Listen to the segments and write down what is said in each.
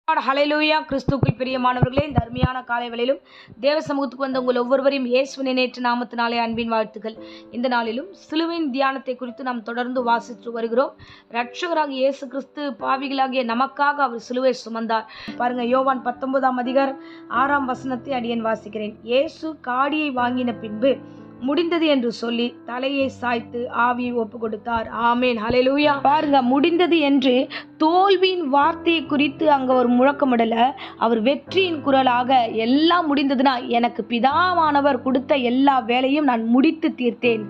ஹல்லேலூயா. கிறிஸ்துவுக்குள் பிரியமானவர்களே, இந்த அருமையான காலை வேளையிலும் தேவ சமூகத்துக்கு வந்த உங்கள் ஒவ்வொருவரையும் இயேசுவின் நேற்று நாமத்தினாலே அன்பின் வாழ்த்துக்கள். இந்த நாளிலும் சிலுவையின் தியானத்தை குறித்து நாம் தொடர்ந்து வாசித்து வருகிறோம். இரட்சகராகிய இயேசு கிறிஸ்து பாவிகளாகிய நமக்காக அவர் சிலுவை சுமந்தார். பாருங்க, யோவான் 19ஆம் அதிகாரம் 6ஆம் வசனத்தை அடியேன் வாசிக்கிறேன். இயேசு காடியை வாங்கின பின்பு முடிந்தது என்று சொல்லி தலையை சாய்த்து ஆவியை ஒப்பு கொடுத்தார். ஆமேன், ஹல்லேலூயா. பாருங்க, முடிந்தது என்று தோல்வியின் வார்த்தையை குறித்து அங்க ஒரு முழக்கமிடல, அவர் வெற்றியின் குரலாக எல்லாம் முடிந்ததுன்னா எனக்கு பிதாவானவர் கொடுத்த எல்லா வேலையும் நான் முடித்து தீர்த்தேன்.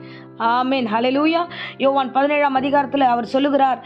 ஆமேன், ஹல்லேலூயா. யோவான் 17ஆம் அதிகாரத்தில் அவர் சொல்லுகிறார்,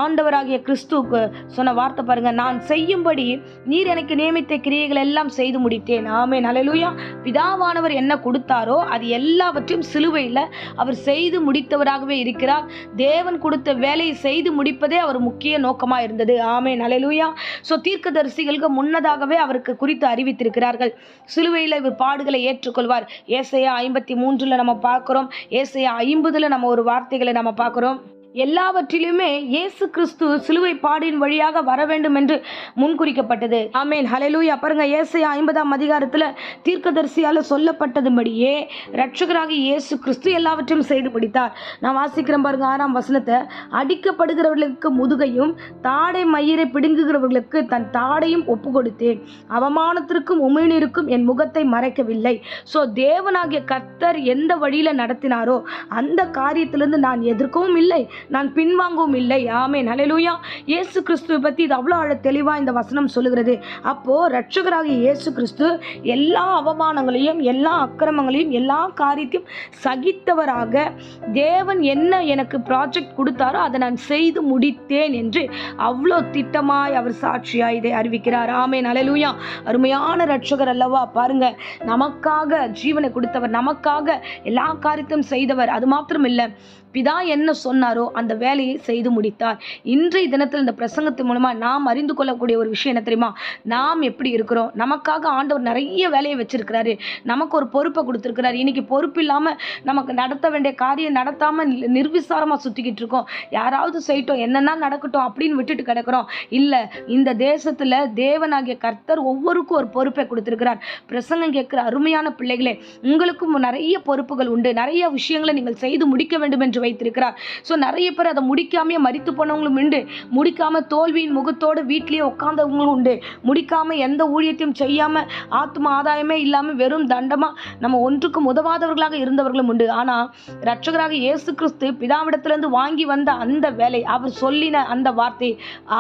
ஆண்டவராகிய கிறிஸ்துவுக்கு சொன்ன வார்த்தை பாருங்க, நான் செய்யும்படி நீர் எனக்கு நியமித்த கிரியைகள் எல்லாம் செய்து முடித்தேன். ஆமேன், ஹல்லேலூயா. பிதாவானவர் என்ன கொடுத்தாரோ அது எல்லாவற்றையும் சிலுவையில் அவர் செய்து முடித்தவராகவே இருக்கிறார். தேவன் கொடுத்த வேலையை செய்து முடிப்பதே அவர் முக்கிய நோக்கமாக இருந்தது. ஆமேன், ஹல்லேலூயா. ஸோ தீர்க்கதரிசிகளுக்கு முன்னதாகவே அவருக்கு குறித்து அறிவித்திருக்கிறார்கள். சிலுவையில் இவர் பாடுகளை ஏற்றுக்கொள்வார். ஏசாயா 53 நம்ம பார்க்கிறோம். ஏசாயா 50 நம்ம ஒரு வார்த்தைகளை நம்ம பார்க்கிறோம். எல்லாவற்றிலுமே இயேசு கிறிஸ்து சிலுவை பாடின் வழியாக வர வேண்டும் என்று முன்குறிக்கப்பட்டது. ஆமேன், ஹல்லேலூயா. பாருங்க, ஏசாயா 50ஆம் அதிகாரத்தில் தீர்க்கதரிசியால் சொல்லப்பட்டதுபடியே இரட்சகராகிய இயேசு கிறிஸ்து எல்லாவற்றையும் செய்து முடித்தார். நான் வாசிக்கிறேன் பாருங்க, 6ஆம் வசனத்தை. அடிக்கப்படுகிறவர்களுக்கு முதுகையும் தாடை மயிரை பிடுங்குகிறவர்களுக்கு தன் தாடையும் ஒப்பு கொடுத்தேன். அவமானத்திற்கும் உமிழ்நீருக்கும் என் முகத்தை மறைக்கவில்லை. ஸோ தேவனாகிய கர்த்தர் எந்த வழியில நடத்தினாரோ அந்த காரியத்திலிருந்து நான் எதிர்க்கவும் இல்லை, நான் பின்வாங்கவும் இல்லை. ஆமேன், ஹல்லேலூயா. இயேசு கிறிஸ்துவை பற்றி இது அவ்வளோ தெளிவா இந்த வசனம் சொல்லுகிறது. அப்போ இரட்சகராகிய இயேசு கிறிஸ்து எல்லா அவமானங்களையும் எல்லா அக்கிரமங்களையும் எல்லா காரியத்தையும் சகித்தவராக, தேவன் என்ன எனக்கு ப்ராஜெக்ட் கொடுத்தாரோ அதை நான் செய்து முடித்தேன் என்று அவ்வளோ திட்டமாய் அவர் சாட்சியாய் இதை அறிவிக்கிறார். ஆமேன், ஹல்லேலூயா. அருமையான இரட்சகர் அல்லவா. பாருங்க, நமக்காக ஜீவனை கொடுத்தவர், நமக்காக எல்லா காரியத்தையும் செய்தவர். அது மாத்திரம் இல்லை, பிதா என்ன சொன்னாரோ அந்த வேலையை செய்து முடித்தார். இன்றைய தினத்தில் இந்த பிரசங்கத்தின் மூலமா நாம் அறிந்து கொள்ளக்கூடிய ஒரு விஷயம் என்ன தெரியுமா? நாம் எப்படி இருக்கிறோம்? நமக்காக ஆண்டவர் நிறைய வேலையை வச்சிருக்கிறாரு, நமக்கு ஒரு பொறுப்பை கொடுத்துருக்கிறாரு. இன்னைக்கு பொறுப்பு இல்லாம நமக்கு நடத்த வேண்டிய காரியம் நடத்தாம நிர்விசாரமா சுத்திக்கிட்டு இருக்கோம். யாராவது செய்யட்டும், என்னன்னா நடக்கட்டும் அப்படின்னு விட்டுட்டு கிடக்கிறோம். இல்ல, இந்த தேசத்துல தேவனாகிய கர்த்தர் ஒவ்வொருக்கும் ஒரு பொறுப்பை கொடுத்திருக்கிறார். பிரசங்கம் கேட்கிற அருமையான பிள்ளைகளே, உங்களுக்கும் நிறைய பொறுப்புகள் உண்டு. நிறைய விஷயங்களை நீங்கள் செய்து முடிக்க வேண்டும் என்று வைத்திருக்கிறார். ஸோ நிறைய பேர் அதை முடிக்காமே மரித்து போனவங்களும் உண்டு, முடிக்காம தோல்வியின் முகத்தோடு வீட்டிலேயே உட்கார்ந்தவங்களும் உண்டு, முடிக்காம எந்த ஊழியத்தையும் செய்யாம ஆத்ம ஆதாயமே இல்லாம வெறும் தண்டமா நம்ம ஒன்றுக்கும் உதவாதவர்களாக இருந்தவர்களும் உண்டு. ஆனா இரட்சகராக இயேசு கிறிஸ்து பிதாவிடத்திலிருந்து வாங்கி வந்த அந்த வேலை, அவர் சொல்லின அந்த வார்த்தை,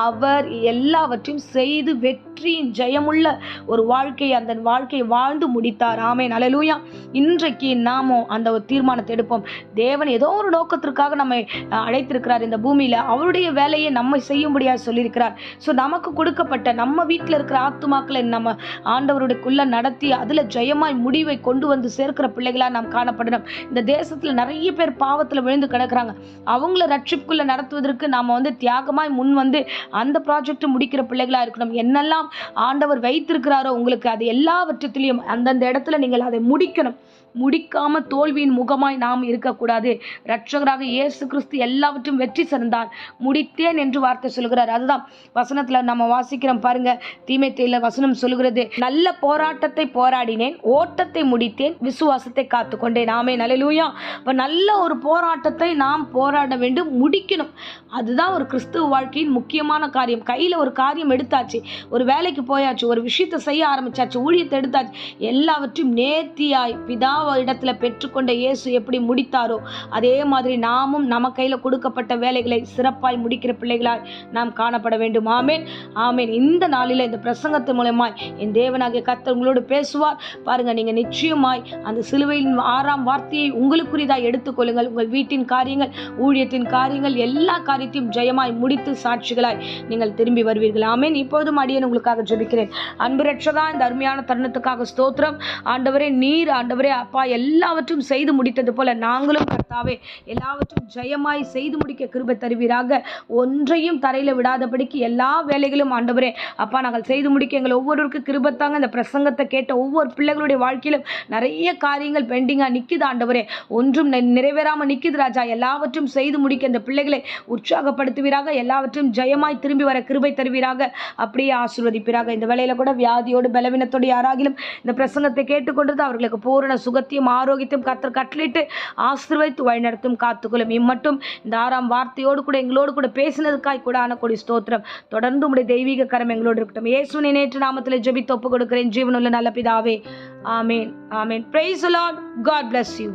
அவர் எல்லாவற்றையும் செய்து வெற்றியின் ஜெயமுள்ள ஒரு வாழ்க்கையை, அந்த வாழ்க்கையை வாழ்ந்து முடித்தார். ஆமேன், ஹல்லேலூயா. இன்றைக்கு நாமும் அந்த ஒரு தீர்மானத்தை எடுப்போம். தேவன் ஏதோ ஒரு நோக்கத்திற்காக நம்மை அழைத்திருக்கிறார். இந்த பூமியில அவருடைய வேலையை நம்மை செய்யும்படியாக சொல்லியிருக்கிறார். ஸோ நமக்கு கொடுக்கப்பட்ட நம்ம வீட்டில் இருக்கிற ஆத்துமாக்களை நம்ம ஆண்டவருடையக்குள்ள நடத்தி அதில் ஜெயமாய் முடிவை கொண்டு வந்து சேர்க்கிற பிள்ளைகளாக நாம் காணப்படணும். இந்த தேசத்தில் நிறைய பேர் பாவத்தில் விழுந்து கிடக்கிறாங்க. அவங்கள ரட்சிப்புக்குள்ள நடத்துவதற்கு நாம் தியாகமாய் முன் வந்து அந்த ப்ராஜெக்ட் முடிக்கிற பிள்ளைகளாக இருக்கணும். என்னெல்லாம் ஆண்டவர் வைத்திருக்கிறாரோ உங்களுக்கு, அது எல்லாவற்றத்திலையும் அந்தந்த இடத்துல நீங்கள் அதை முடிக்கணும். முடிக்காம தோல்வியின் முகமாய் நாம் இருக்கக்கூடாது. இரட்சகராக இயேசு கிறிஸ்து எல்லாவற்றையும் வெற்றி சிறந்தார், முடித்தேன் என்று வார்த்தை சொல்கிறார். அதுதான் வசனத்துல நம்ம வாசிக்கிறோம் பாருங்க. தீமோத்தேயுல வசனம் சொல்லுகிறது, நல்ல போராட்டத்தை போராடினேன், ஓட்டத்தை முடித்தேன், விசுவாசத்தை காத்துக்கொண்டேன். ஆமென், ஹல்லேலூயா. அப்ப நல்ல ஒரு போராட்டத்தை நாம் போராட வேண்டும், முடிக்கணும். அதுதான் ஒரு கிறிஸ்துவ வாழ்க்கையின் முக்கியமான காரியம். கையில ஒரு காரியம் எடுத்தாச்சு, ஒரு வேலைக்கு போயாச்சு, ஒரு விஷயத்தை செய்ய ஆரம்பிச்சாச்சு, ஊழியத்தை எடுத்தாச்சு, எல்லாவற்றையும் நேர்த்தியாய் பிதா இடத்துல பெற்றுக்கொண்ட இயேசு எப்படி முடித்தாரோ அதே மாதிரி நாமும் நம்ம கையில கொடுக்கப்பட்ட வேலைகளை சிறப்பாய் முடிக்கிற பிள்ளைகளாய் நாம் காணப்பட வேண்டும். ஆமேன், ஆமேன். இந்த நாளில இந்த பிரசங்கத்தின் மூலமாய் என் தேவனாகிய கர்த்தர் உங்களோடு பேசுவார். பாருங்க, நீங்க நிச்சயமாய் அந்த சிலுவையின் 6ஆம் வார்த்தையை உங்களுக்குரியதாய் எடுத்துக்கொள்ளுங்கள். உங்கள் வீட்டின் காரியங்கள், ஊழியத்தின் காரியங்கள், எல்லா காரியத்தையும் ஜெயமாய் முடித்து சாட்சிகளாய் நீங்கள் திரும்பி வருவீர்கள். ஆமேன். இப்போதும் அடியேன் உங்களுக்காக ஜெபிக்கிறேன். அன்பு ரட்சகா, இந்த அருமையான தருணத்துக்காக ஸ்தோத்திரம். ஆண்டவரே, நீர் ஆண்டவரே அப்பா எல்லாவற்றையும் செய்து முடித்தது போல நாங்களும் கர்த்தாவே எல்லாவற்றும் ஜெயமாய் செய்து முடிக்க கிருபை தருவீராக. ஒன்றையும் தரையில விடாதபடிக்கு எல்லா வேலைகளும் ஆண்டவரே அப்பா நாங்கள் செய்து முடிக்க எங்கள் ஒவ்வொருவருக்கு கிருபை தாங்க. இந்த பிரசங்கத்தை கேட்ட ஒவ்வொரு பிள்ளைகளுடைய வாழ்க்கையிலும் நிறைய காரியங்கள் பெண்டிங்கா நிக்குது ஆண்டவரே, ஒன்றும் நிறைவேறாம நிக்குது ராஜா. எல்லாவற்றும் செய்து முடிக்க இந்த பிள்ளைகளை உற்சாகப்படுத்துவீராக. எல்லாவற்றும் ஜெயமாய் திரும்பி வர கிருபை தருவீராக. அப்படியே ஆசீர்வதிப்பீராக. இந்த வேளையில கூட வியாதியோடு பலவீனத்தோடு யாராகிலும் இந்த பிரசங்கத்தை கேட்டுக்கொண்டது அவர்களுக்கு பூரண சுகத்தையும் ஆரோக்கியத்தையும் கர்த்தர் கட்டளிட்டு ஆசீர்வதித்து வழிநடத்தும் காத்துக்கொள்ளும். இம்மட்டும் இந்த 6ஆம் வார்த்தையோடு கூட எங்களோடு கூட பேசினதுக்காய் கூட ஆனகோடி ஸ்தோத்திரம். தொடர்ந்து உம்முடைய தெய்வீக கரம் எங்களோடு இருக்கட்டும். இயேசுவின் நேற்று நாமத்தில் ஜெபித்து ஒப்பு கொடுக்கிறேன் ஜீவனுள்ள நல்ல பிதாவே. ஆமேன். ஆமேன். Praise the Lord. God bless you.